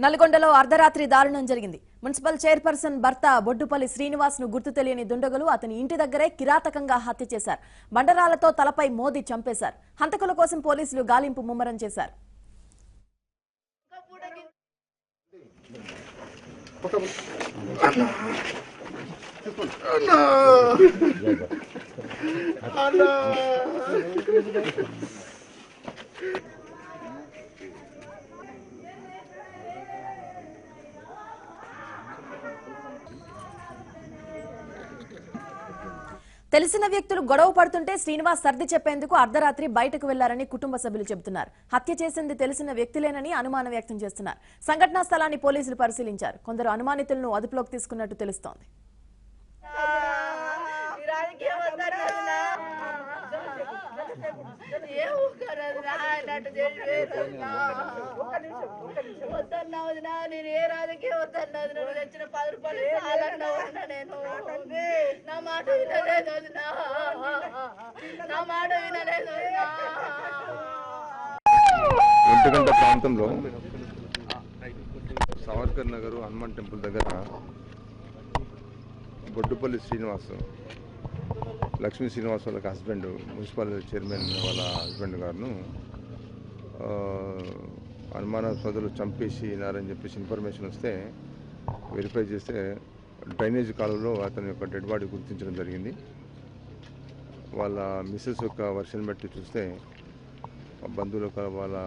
నల్గొండలో అర్ధరాత్రి దారుణం జరిగింది. మున్సిపల్ చైర్పర్సన్ భర్త బొడ్డుపల్లి శ్రీనివాస్ ను గుర్తు తెలియని దుండగులు అతని ఇంటి దగ్గరే కిరాతకంగా హత్య చేశారు. బండరాలతో తలపై మోది చంపేశారు. హంతకుల కోసం పోలీసులు గాలింపు ముమ్మరం చేశారు. తెలిసిన వ్యక్తులు గొడవ పడుతుంటే శ్రీనివాస్ సర్ది చెప్పేందుకు అర్ధరాత్రి బయటకు వెళ్లారని కుటుంబ సభ్యులు చెబుతున్నారు. హత్య చేసింది తెలిసిన వ్యక్తులేనని అనుమానం వ్యక్తం చేస్తున్నారు. సంఘటనా స్థలాన్ని పోలీసులు పరిశీలించారు. కొందరు అనుమానితులను అదుపులోకి తీసుకున్నట్టు తెలుస్తోంది. ఒంటిగంట ప్రాంతంలో సావర్కర్ నగర్ హనుమాన్ టెంపుల్ దగ్గర బొడ్డుపల్లి శ్రీనివాస్, లక్ష్మీ శ్రీనివాస్ వాళ్ళ హస్బెండ్, మున్సిపల్ చైర్మన్ వాళ్ళ హస్బెండ్ గారును అనుమానాస్పదులు చంపేసినారని చెప్పేసి ఇన్ఫర్మేషన్ వస్తే వెరిఫై చేస్తే డ్రైనేజ్ కాలువలో అతని యొక్క డెడ్ బాడీ గుర్తించడం జరిగింది. వాళ్ళ మిస్సెస్ యొక్క వర్షన్ బట్టి చూస్తే, బంధువుల వాళ్ళ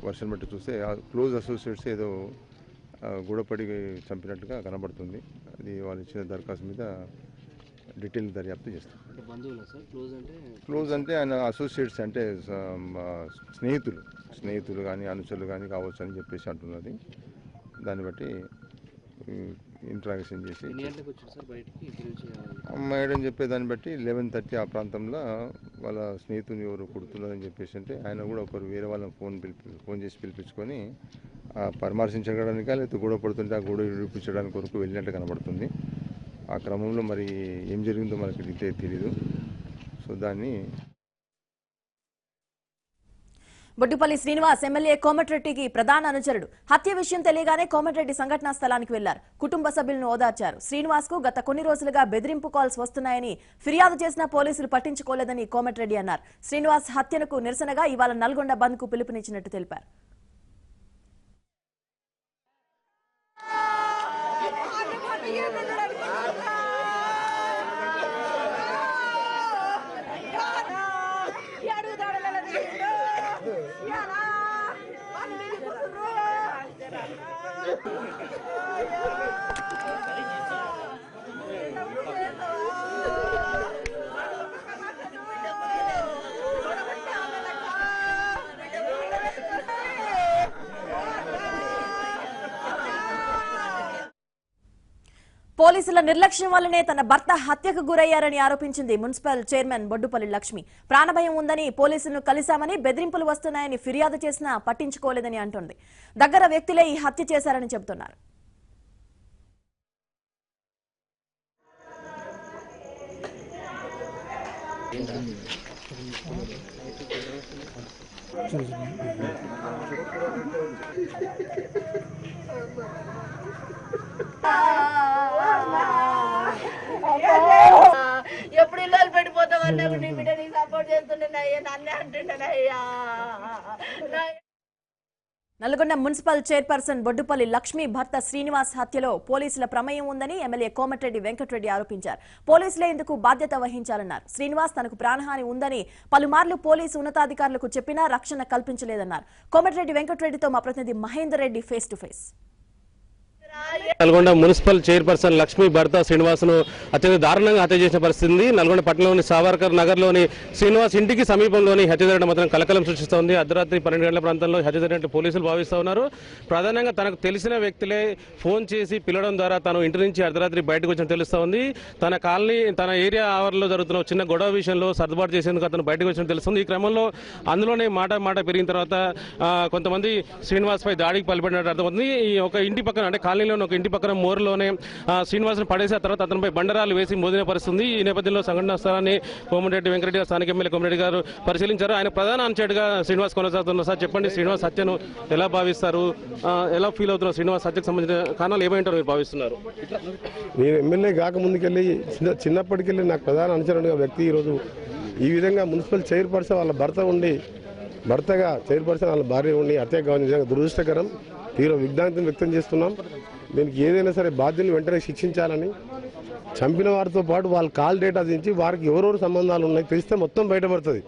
వర్షన్ బట్టి చూస్తే క్లోజ్ అసోసియేట్స్ ఏదో గొడవపడి చంపినట్టుగా కనబడుతుంది. అది వాళ్ళు ఇచ్చిన దరఖాస్తు మీద డీటెయిల్ దర్యాప్తు చేస్తాం. క్లోజ్ అంటే ఆయన అసోసియేట్స్ అంటే స్నేహితులు కానీ అనుచరులు కానీ కావచ్చు అని చెప్పేసి అంటున్నది. దాన్ని బట్టి ఇంట్రాగేషన్ చేసి అమ్మాయిడని చెప్పే దాన్ని బట్టి 11:30 ఆ ప్రాంతంలో వాళ్ళ స్నేహితుని ఎవరు కుడుతున్నారని చెప్పేసి అంటే ఆయన కూడా ఒకరు వేరే వాళ్ళని ఫోన్ చేసి పిలిపించుకొని పరామర్శించడానికి లేకపోతే గొడవ పడుతుంటే ఆ గొడవ విడిపించడానికి వరకు వెళ్ళినట్టు కనబడుతుంది. ఆ క్రమంలో మరి ఏం జరిగిందో మనకి డీటెయిల్ తెలీదు. సో దాన్ని బొడ్డుపల్లి శ్రీనివాస్ ఎమ్మెల్యే కోమటిరెడ్డికి ప్రధాన అనుచరుడు. హత్య విషయం తెలియగానే కోమటిరెడ్డి సంఘటనా స్థలానికి వెళ్లారు. కుటుంబ సభ్యులను ఓదార్చారు. శ్రీనివాస్ కు గత కొన్ని రోజులుగా బెదిరింపు కాల్స్ వస్తున్నాయని ఫిర్యాదు చేసినా పోలీసులు పట్టించుకోలేదని కోమటిరెడ్డి అన్నారు. శ్రీనివాస్ హత్యకు నిరసనగా ఇవాళ నల్గొండ బంద్ కు పిలుపునిచ్చినట్టు తెలిపారు. పోలీసుల నిర్లక్ష్యం వల్లనే తన భర్త హత్యకు గురయ్యారని ఆరోపించింది మున్సిపల్ చైర్మన్ బొడ్డుపల్లి లక్ష్మి. ప్రాణభయం ఉందని పోలీసులను కలిశామని, బెదిరింపులు వస్తున్నాయని ఫిర్యాదు చేసినా పట్టించుకోలేదని అంటోంది. దగ్గర వ్యక్తులే ఈ హత్య చేశారని చెబుతున్నారు. ఎప్పుడు ఇల్లు పెట్టిపోతామన్నా నీ బిడ్డ నీకు సపోర్ట్ చేస్తుండేనయ్యా, నన్నే అంటుండేనయ్యా. నల్గొండ మున్సిపల్ చైర్పర్సన్ బొడ్డుపల్లి లక్ష్మి భర్త శ్రీనివాస్ హత్యలో పోలీసుల ప్రమేయం ఉందని ఎమ్మెల్యే కోమటిరెడ్డి వెంకటరెడ్డి ఆరోపించారు. పోలీసులే ఇందుకు బాధ్యత వహించాలన్నారు. శ్రీనివాస్ తనకు ప్రాణహాని ఉందని పలుమార్లు పోలీసు ఉన్నతాధికారులకు చెప్పినా రక్షణ కల్పించలేదన్నారు. కోమటిరెడ్డి వెంకటరెడ్డితో మా ప్రతినిధి Mahender Reddy face to face. Nalgonda municipal chairperson Lakshmi భర్త శ్రీనివాస్ను అత్యంత దారుణంగా హత్య చేసిన పరిస్థితి నల్గొండ పట్టణంలోని సావర్కర్ నగర్లోని శ్రీనివాస్ ఇంటికి సమీపంలోని హత్య జరగడం మాత్రం కలకలం సృష్టిస్తోంది. అర్ధరాత్రి 12 గంటల ప్రాంతంలో హత్య జరిగినట్టు పోలీసులు భావిస్తూ ఉన్నారు. ప్రధానంగా తనకు తెలిసిన వ్యక్తులే ఫోన్ చేసి పిలవడం ద్వారా తాను ఇంటి నుంచి అర్ధరాత్రి బయటకు వచ్చినట్టు తెలుస్తూ ఉంది. తన కాలనీ, తన ఏరియా ఆవరణలో జరుగుతున్న చిన్న గొడవ విషయంలో సర్దుబాటు చేసేందుకు అతను బయటకు వచ్చినట్టు తెలుస్తుంది. ఈ క్రమంలో అందులోనే మాట పెరిగిన తర్వాత కొంతమంది శ్రీనివాస్ పై దాడికి పాల్పడినట్టు అర్థమవుతుంది. ఈ ఒక ఇంటి పక్కన అంటే కాలనీ కాలనీలోని ఒక ఇంటి పక్కన మోరులోనే శ్రీనివాస్ను పడేసి ఆ తర్వాత అతనిపై బండరాలు వేసి మోదిన పరిస్థితుంది. ఈ నేపథ్యంలో సంఘటనా స్థలాన్ని కోమటిరెడ్డి వెంకరెడ్డి గారు, స్థానిక ఎమ్మెల్యే కోమటిరెడ్డి గారు పరిశీలించారు. ఆయన ప్రధాన అనుచరుడుగా శ్రీనివాస్ కొనసాగుతున్నారు. సార్ చెప్పండి, శ్రీనివాస్ హత్యను ఎలా భావిస్తారు, ఎలా ఫీల్ అవుతున్నారు? శ్రీనివాస్ హత్యకు సంబంధించిన కారణాలు ఏమైంటారు మీరు భావిస్తున్నారు? నేను ఎమ్మెల్యే కాక ముందుకెళ్ళి చిన్నప్పటికెళ్ళి నాకు ప్రధాన అనుచరుడుగా వ్యక్తి ఈరోజు ఈ విధంగా మున్సిపల్ చైర్పర్సన్ వాళ్ళ భర్తగా చైర్పర్సన్ వాళ్ళ భార్య ఉండి హత్య కావడం నిజంగా దురదృష్టకరం. తీవ్ర విజ్ఞానం వ్యక్తం చేస్తున్నాం. దీనికి ఏదైనా సరే బాధ్యులను వెంటనే శిక్షించాలని, చంపిన వారితో పాటు వాళ్ళ కాల్ డేటా దించి వారికి ఎవరెవరు సంబంధాలు ఉన్నాయి తెలిస్తే మొత్తం బయటపడుతుంది.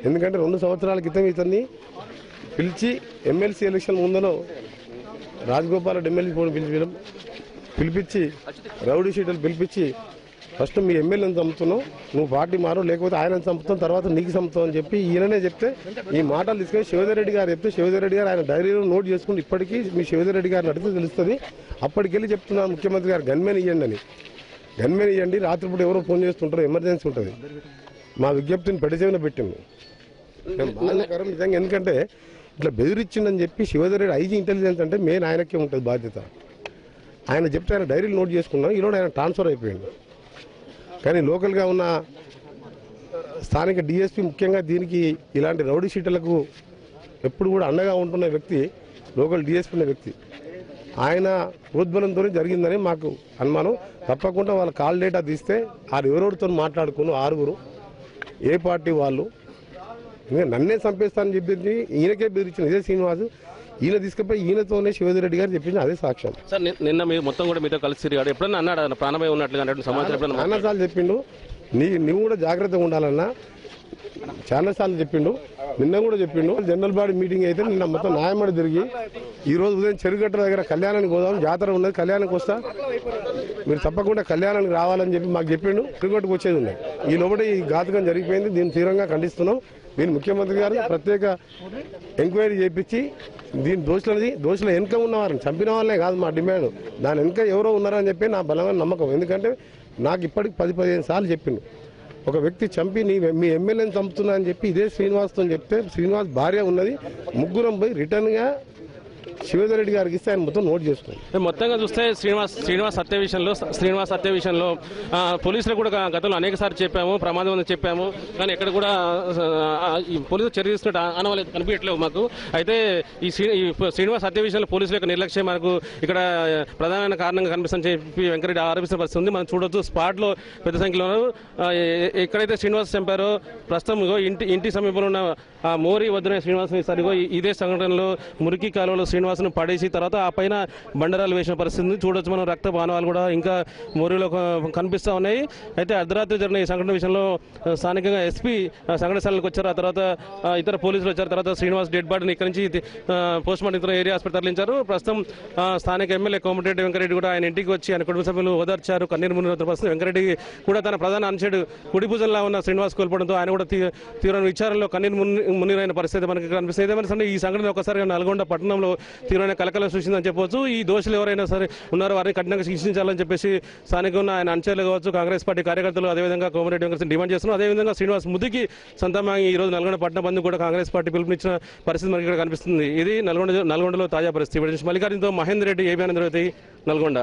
ఎందుకంటే 2 సంవత్సరాల క్రితం ఇతన్ని పిలిచి ఎమ్మెల్సీ ఎలక్షన్ ముందులో రాజగోపాల్ రెడ్డి ఎమ్మెల్సీ పిలిపించి రౌడీ షీటర్లు పిలిపించి ఫస్ట్ మీ ఎమ్మెల్యేని చంపుతున్నావు, నువ్వు పార్టీ మారు, లేకపోతే ఆయనను చంపుతాం, తర్వాత నీకు చంపుతావు అని చెప్పి ఈయననే చెప్తే ఈ మాటలు తీసుకొని శివధర్ రెడ్డి గారు చెప్తే శివధర్ రెడ్డి గారు ఆయన డైరీలో నోట్ చేసుకుంటే ఇప్పటికీ మీ శివధర్ రెడ్డి గారిని అడిగితే తెలుస్తుంది. అప్పటికెళ్ళి చెప్తున్నాను ముఖ్యమంత్రి గారు గన్మెన్ ఇవ్వండి అని. గన్మెన్ ఇవ్వండి, రాత్రిపూట ఎవరో ఫోన్ చేస్తుంటారు, ఎమర్జెన్సీ ఉంటుంది. మా విజ్ఞప్తిని పెడచేవిన పెట్టింది. బాధాకరం నిజంగా. ఎందుకంటే ఇట్లా బెదిరించిందని చెప్పి శివధర్ రెడ్డి ఐజీ ఇంటెలిజెన్స్ అంటే మెయిన్ ఆయనకే ఉంటుంది బాధ్యత. ఆయన చెప్తే ఆయన డైరీలు నోట్ చేసుకున్నాం. ఈరోజు ఆయన ట్రాన్స్ఫర్ అయిపోయింది. కానీ లోకల్గా ఉన్న స్థానిక డిఎస్పీ ముఖ్యంగా దీనికి ఇలాంటి రౌడీ షీటర్లకు ఎప్పుడు కూడా అండగా ఉంటున్న వ్యక్తి లోకల్ డిఎస్పీ ఉన్న వ్యక్తి. ఆయన ప్రోద్బలంతో జరిగిందని మాకు అనుమానం. తప్పకుండా వాళ్ళ కాల్ డేటా తీస్తే వాళ్ళు ఎవరెవరితో మాట్లాడుకుని 6 ఏ పార్టీ వాళ్ళు నన్నే చంపేస్తానని చెప్పింది ఈయనకే బెదిరించిన ఇదే శ్రీనివాస్. ఈయన తీసుకుపోయి ఈయనతోనే శివధర్ రెడ్డి గారు చెప్పింది అదే సాక్ష్యం. సార్ నిన్న మీరు మొత్తం కూడా మీతో కలిసి తిరిగాడు, ఎప్పుడన్నా అన్నాడు ప్రాణమే ఉన్నట్లుగా సమాచారం? చాలాసార్లు చెప్పిండు, నువ్వు కూడా జాగ్రత్తగా ఉండాలన్నా చాలాసార్లు చెప్పిండు. నిన్న కూడా చెప్పిండు. జనరల్ బాడీ మీటింగ్ అయితే నిన్న మొత్తం న్యాయమడి తిరిగి ఈ రోజు ఉదయం చెరుగట్ట దగ్గర కళ్యాణానికి పోదాం, జాతర ఉన్నది, కళ్యాణానికి వస్తా, మీరు తప్పకుండా కళ్యాణానికి రావాలని చెప్పి మాకు చెప్పిండు. చెరుగట్టుకు వచ్చేది ఉన్నాయి. ఈ లోపల ఈ ఘాతకం జరిగిపోయింది. దీన్ని తీవ్రంగా ఖండిస్తున్నాం. దీన్ని ముఖ్యమంత్రి గారు ప్రత్యేక ఎంక్వైరీ చేయించి దీని దోషుల వెనుక ఉన్నవారని, చంపిన వాళ్ళే కాదు మా డిమాండ్, దాని వెనుక ఎవరో ఉన్నారని చెప్పి నా బలమైన నమ్మకం. ఎందుకంటే నాకు ఇప్పటికి 10-15 సార్లు చెప్పిండు, ఒక వ్యక్తి చంపి మీ ఎమ్మెల్యేని చంపుతున్నా అని చెప్పి ఇదే శ్రీనివాస్తో చెప్తే శ్రీనివాస్ భార్య ఉన్నది, ముగ్గురం పోయి రిటర్న్గా శివధర్ రెడ్డి గారికి ఇస్తే ఆయన మొత్తం నోట్ చేసుకోండి. మొత్తంగా చూస్తే శ్రీనివాస్ హత్య విషయంలో పోలీసులు కూడా గతంలో అనేక సార్లు చెప్పాము, ప్రమాదం ఉందని చెప్పాము, కానీ ఎక్కడ కూడా పోలీసులు చర్య తీసుకున్నట్టు ఆనవాళ్ళు కనిపించట్లేవు మాకు. అయితే ఈ శ్రీనివాస్ హత్య విషయంలో పోలీసుల యొక్క నిర్లక్ష్యం మనకు ఇక్కడ ప్రధానమైన కారణంగా కనిపిస్తుందని చెప్పి వెంకరెడ్డి ఆరోపిస్తున్న పరిస్థితి ఉంది. మనం చూడొచ్చు, స్పాట్లో పెద్ద సంఖ్యలో ఎక్కడైతే శ్రీనివాస్ చంపారో ప్రస్తుతం ఇంటి సమీపంలో ఉన్న మోరీ వద్దనే శ్రీనివాస్ సరిగో ఇదే సంఘటనలో మురికి కాలువలో శ్రీనివాస్ను పడేసి తర్వాత ఆ పైన బండరాలు వేసిన పరిస్థితి చూడొచ్చు. మనం రక్త బాణాలు కూడా ఇంకా మోరీలో కనిపిస్తూ ఉన్నాయి. అయితే అర్ధరాత్రి జరిగిన ఈ సంఘటన విషయంలో స్థానికంగా ఎస్పీ సంఘటన స్థలానికి వచ్చారు. ఆ తర్వాత ఇతర పోలీసులు వచ్చారు. తర్వాత శ్రీనివాస్ డెడ్ బాడీని ఇక్కడి నుంచి పోస్ట్ మార్టం ఇతర ఏరియా హాస్పిటల్ తరలించారు. ప్రస్తుతం స్థానిక ఎమ్మెల్యే కోమటిరెడ్డి వెంకరెడ్డి కూడా ఆయన ఇంటికి వచ్చి ఆయన కుటుంబ సభ్యులు ఓదార్చారు, కన్నీరు మునిగిన పరిస్థితి. వెంకరెడ్డి కూడా తన ప్రధాన అనుచరుడు కుడి భుజంలా ఉన్న శ్రీనివాస్ కోల్పోవడంతో ఆయన కూడా తీవ్ర విచారంలో కన్నీరు మునిగిన పరిస్థితి మనకి కనిపిస్తుంది. ఏదైనా ఈ సంఘటన ఒకసారి నల్గొండ పట్టణంలో తీవ్రమైన కలకలం సృష్టిందని చెప్పవచ్చు. ఈ దోషులు ఎవరైనా సరే ఉన్నారో వారిని కఠినంగా శిక్షించాలని చెప్పేసి స్థానికంగా ఉన్న ఆయన అనుచరులు కావచ్చు, కాంగ్రెస్ పార్టీ కార్యకర్తలు అదేవిధంగా కోమటిరెడ్డి వెంకరెడ్డి డిమాండ్ చేస్తున్నారు. అదేవిధంగా శ్రీనివాస్ ముద్దుకి సంతమాగి ఈ రోజు నల్గొండ పట్టణ బంద్ కూడా కాంగ్రెస్ పార్టీ పిలుపునిచ్చిన పరిస్థితి మనకి ఇక్కడ కనిపిస్తుంది. ఇది నల్గొండలో తాజా పరిస్థితి. మల్లికార్జునతో మహేందర్ రెడ్డి, ఏబీ ఆనంద్, నల్గొండ.